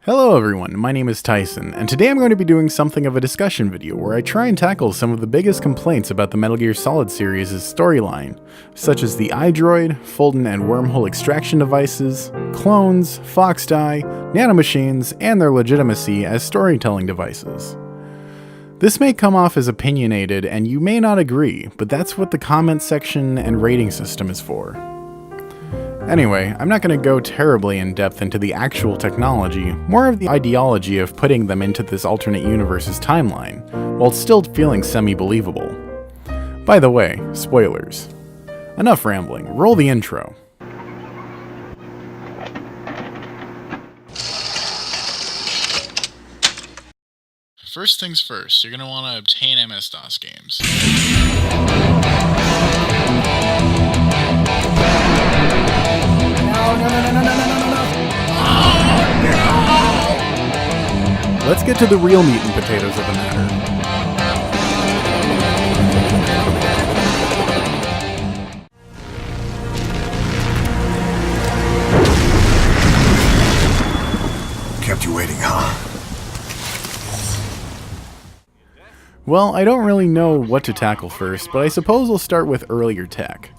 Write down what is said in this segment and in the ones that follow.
Hello everyone, my name is Tyson, and today I'm going to be doing something of a discussion video where I try and tackle some of the biggest complaints about the Metal Gear Solid series' storyline, such as the iDroid, Fulton and wormhole extraction devices, clones, Fox Die, nanomachines, and their legitimacy as storytelling devices. This may come off as opinionated and you may not agree, but that's what the comment section and rating system is for. Anyway, I'm not going to go terribly in depth into the actual technology, more of the ideology of putting them into this alternate universe's timeline, while still feeling semi-believable. By the way, spoilers. Enough rambling, roll the intro. First things first, you're going to want to obtain MS-DOS games. Let's get to the real meat and potatoes of the matter. Kept you waiting, huh? Well, I don't really know what to tackle first, but I suppose we'll start with earlier tech.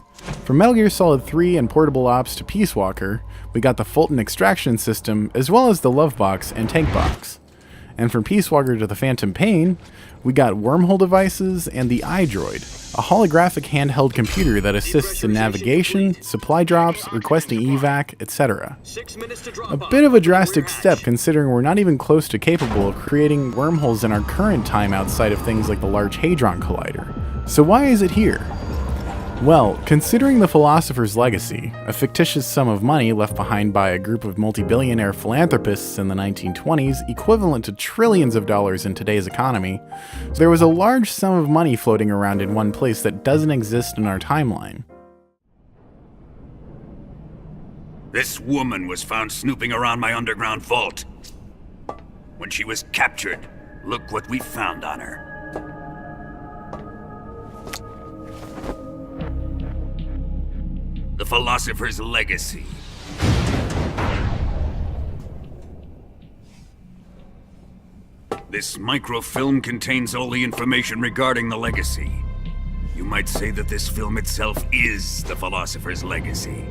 From Metal Gear Solid 3 and Portable Ops to Peace Walker, we got the Fulton extraction system, as well as the Love Box and Tank Box. And from Peace Walker to the Phantom Pain, we got wormhole devices and the iDroid, a holographic handheld computer that assists in navigation, supply drops, requesting evac, etc. A bit of a drastic step considering we're not even close to capable of creating wormholes in our current time outside of things like the Large Hadron Collider. So why is it here? Well, considering the Philosopher's Legacy, a fictitious sum of money left behind by a group of multi-billionaire philanthropists in the 1920s, equivalent to trillions of dollars in today's economy, there was a large sum of money floating around in one place that doesn't exist in our timeline. This woman was found snooping around my underground vault. When she was captured, look what we found on her. The Philosopher's Legacy. This microfilm contains all the information regarding the Legacy. You might say that this film itself is the Philosopher's Legacy.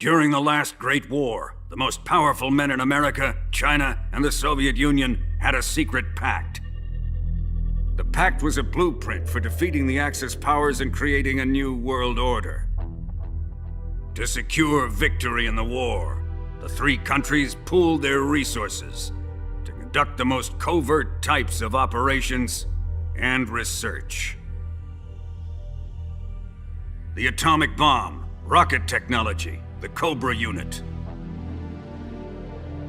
During the last Great War, the most powerful men in America, China, and the Soviet Union had a secret pact. The pact was a blueprint for defeating the Axis powers and creating a new world order. To secure victory in the war, the three countries pooled their resources to conduct the most covert types of operations and research. The atomic bomb, rocket technology, the Cobra unit.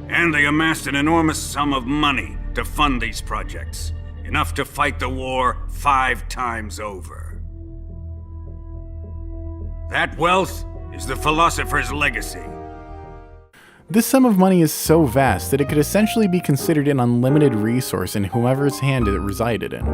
And they amassed an enormous sum of money to fund these projects, enough to fight the war 5 times over. That wealth is the Philosopher's Legacy. This sum of money is so vast that it could essentially be considered an unlimited resource in whomever's hand it resided in.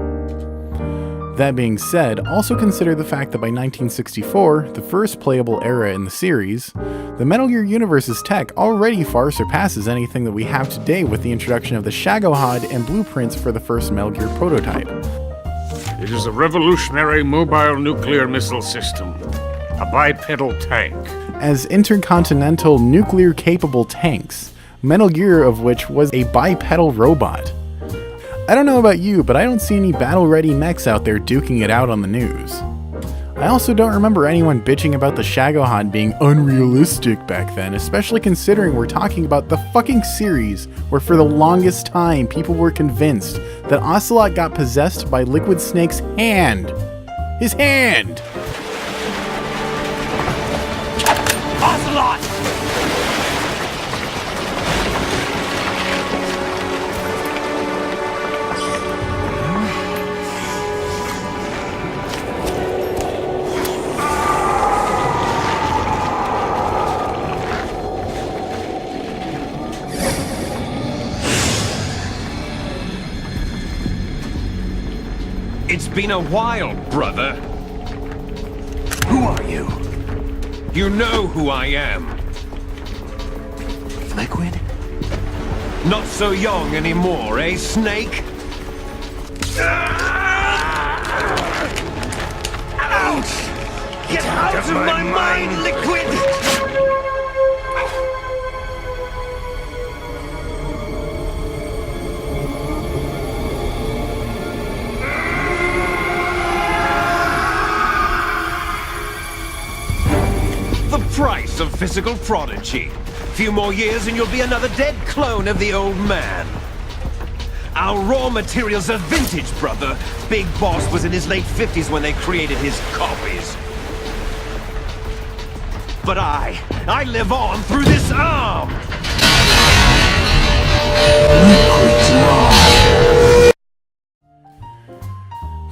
That being said, also consider the fact that by 1964, the first playable era in the series, the Metal Gear universe's tech already far surpasses anything that we have today with the introduction of the Shagohod and blueprints for the first Metal Gear prototype. It is a revolutionary mobile nuclear missile system. A bipedal tank. As intercontinental nuclear-capable tanks, Metal Gear of which was a bipedal robot. I don't know about you, but I don't see any battle-ready mechs out there duking it out on the news. I also don't remember anyone bitching about the Shagohod being unrealistic back then, especially considering we're talking about the fucking series where for the longest time people were convinced that Ocelot got possessed by Liquid Snake's hand. His hand! Ocelot! It's been a while, brother. Who are you? You know who I am. Liquid? Not so young anymore, eh, Snake? Ouch! Get out of my mind, Liquid! The price of physical prodigy. Few more years and you'll be another dead clone of the old man. Our raw materials are vintage, brother. Big Boss was in his late 50s when they created his copies. But I live on through this arm!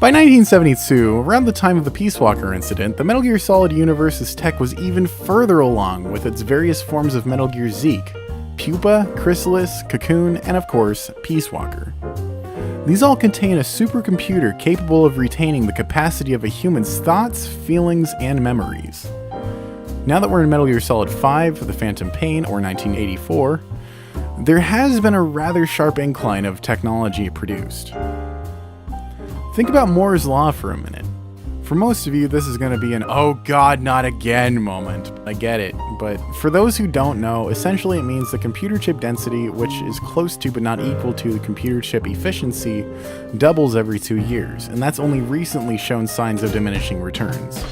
By 1972, around the time of the Peace Walker incident, the Metal Gear Solid universe's tech was even further along with its various forms of Metal Gear Zeke, Pupa, Chrysalis, Cocoon, and of course, Peace Walker. These all contain a supercomputer capable of retaining the capacity of a human's thoughts, feelings, and memories. Now that we're in Metal Gear Solid 5, The Phantom Pain, or 1984, there has been a rather sharp incline of technology produced. Think about Moore's Law for a minute. For most of you, this is going to be an "oh god, not again" moment. I get it, but for those who don't know, essentially it means the computer chip density, which is close to but not equal to the computer chip efficiency, doubles every 2 years, and that's only recently shown signs of diminishing returns.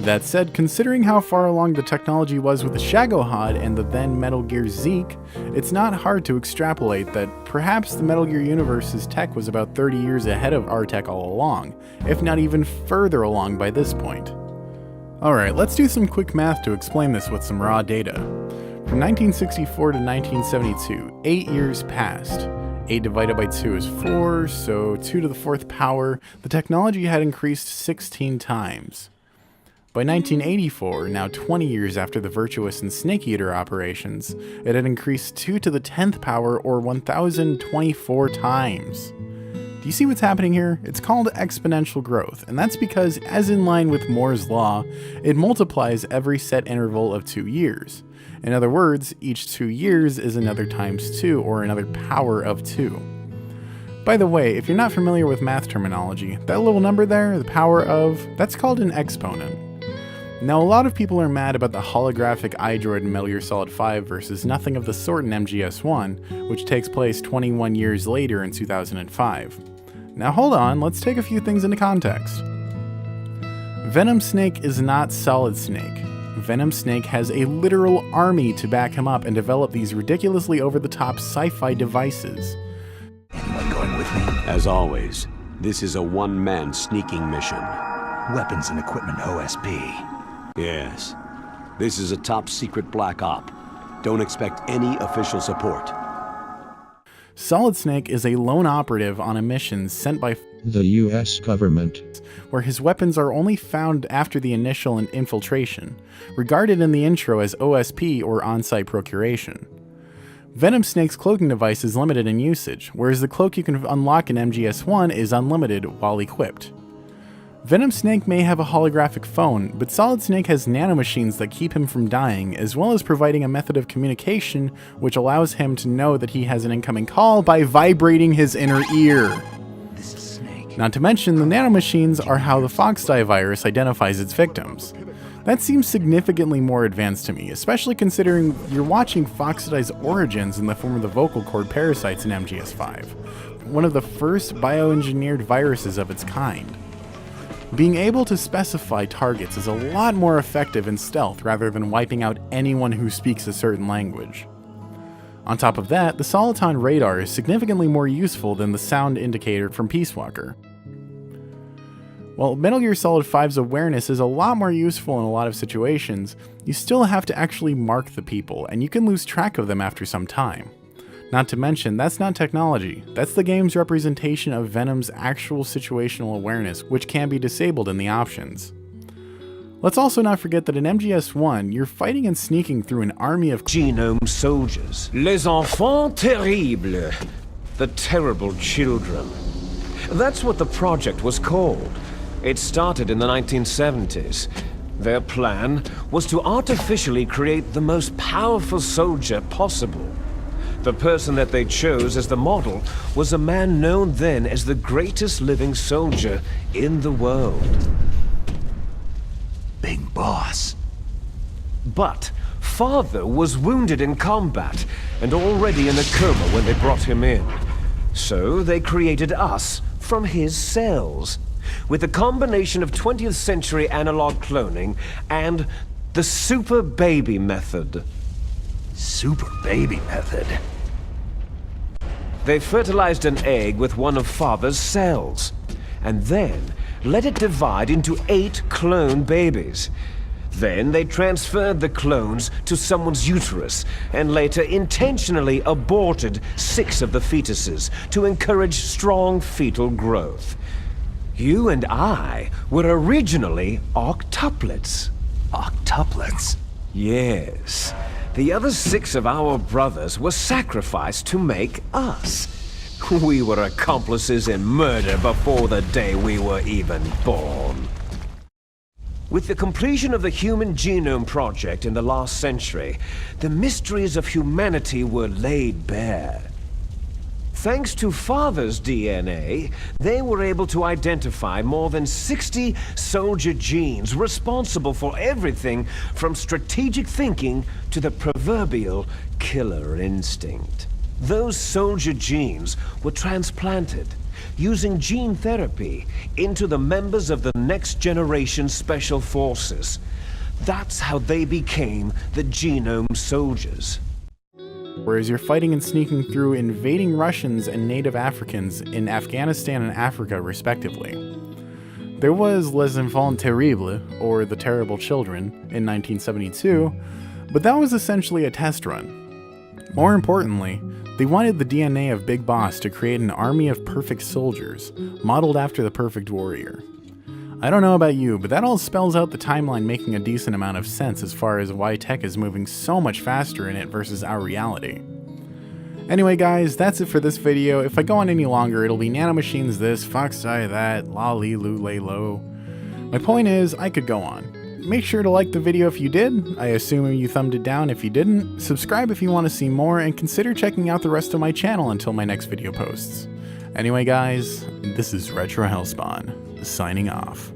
That said, considering how far along the technology was with the Shagohod and the then Metal Gear Zeke, it's not hard to extrapolate that perhaps the Metal Gear universe's tech was about 30 years ahead of our tech all along, if not even further along by this point. Alright, let's do some quick math to explain this with some raw data. From 1964 to 1972, 8 years passed. 8 divided by 2 is 4, so 2 to the 4th power, the technology had increased 16 times. By 1984, now 20 years after the Virtuous and Snake Eater operations, it had increased 2 to the 10th power, or 1,024 times. Do you see what's happening here? It's called exponential growth, and that's because, as in line with Moore's Law, it multiplies every set interval of 2 years. In other words, each 2 years is another times 2, or another power of 2. By the way, if you're not familiar with math terminology, that little number there, the power of, that's called an exponent. Now, a lot of people are mad about the holographic iDroid in Metal Gear Solid 5 versus nothing of the sort in MGS1, which takes place 21 years later in 2005. Now hold on, let's take a few things into context. Venom Snake is not Solid Snake. Venom Snake has a literal army to back him up and develop these ridiculously over-the-top sci-fi devices. Anyone going with me? As always, this is a one-man sneaking mission. Weapons and equipment OSP. Yes. This is a top-secret black op. Don't expect any official support. Solid Snake is a lone operative on a mission sent by the US government, where his weapons are only found after the initial infiltration, regarded in the intro as OSP or on-site procuration. Venom Snake's cloaking device is limited in usage, whereas the cloak you can unlock in MGS1 is unlimited while equipped. Venom Snake may have a holographic phone, but Solid Snake has nanomachines that keep him from dying, as well as providing a method of communication which allows him to know that he has an incoming call by vibrating his inner ear. This is Snake. Not to mention, the nanomachines are how the Foxdie virus identifies its victims. That seems significantly more advanced to me, especially considering you're watching Foxdie's origins in the form of the vocal cord parasites in MGS5, one of the first bioengineered viruses of its kind. Being able to specify targets is a lot more effective in stealth rather than wiping out anyone who speaks a certain language. On top of that, the Soliton radar is significantly more useful than the sound indicator from Peace Walker. While Metal Gear Solid 5's awareness is a lot more useful in a lot of situations, you still have to actually mark the people, and you can lose track of them after some time. Not to mention, that's not technology, that's the game's representation of Venom's actual situational awareness, which can be disabled in the options. Let's also not forget that in MGS1, you're fighting and sneaking through an army of Genome soldiers. Les enfants terribles. The terrible children. That's what the project was called. It started in the 1970s. Their plan was to artificially create the most powerful soldier possible. The person that they chose as the model was a man known then as the greatest living soldier in the world. Big Boss. But Father was wounded in combat and already in a coma when they brought him in. So they created us from his cells, with a combination of 20th century analog cloning and the super baby method. Super baby method. They fertilized an egg with one of Father's cells, and then let it divide into 8 clone babies. Then they transferred the clones to someone's uterus, and later intentionally aborted 6 of the fetuses to encourage strong fetal growth. You and I were originally octuplets. Octuplets? Yes. The other 6 of our brothers were sacrificed to make us. We were accomplices in murder before the day we were even born. With the completion of the Human Genome Project in the last century, the mysteries of humanity were laid bare. Thanks to Father's DNA, they were able to identify more than 60 soldier genes responsible for everything from strategic thinking to the proverbial killer instinct. Those soldier genes were transplanted, using gene therapy, into the members of the next generation special forces. That's how they became the Genome Soldiers. Whereas you're fighting and sneaking through invading Russians and native Africans in Afghanistan and Africa, respectively. There was Les Enfants Terribles, or The Terrible Children, in 1972, but that was essentially a test run. More importantly, they wanted the DNA of Big Boss to create an army of perfect soldiers, modeled after the perfect warrior. I don't know about you, but that all spells out the timeline making a decent amount of sense as far as why tech is moving so much faster in it versus our reality. Anyway guys, that's it for this video. If I go on any longer, it'll be nanomachines this, foxeye that, lolly loo lay low. My point is, I could go on. Make sure to like the video if you did, I assume you thumbed it down if you didn't, subscribe if you want to see more, and consider checking out the rest of my channel until my next video posts. Anyway guys, this is RetroHellspawn, signing off.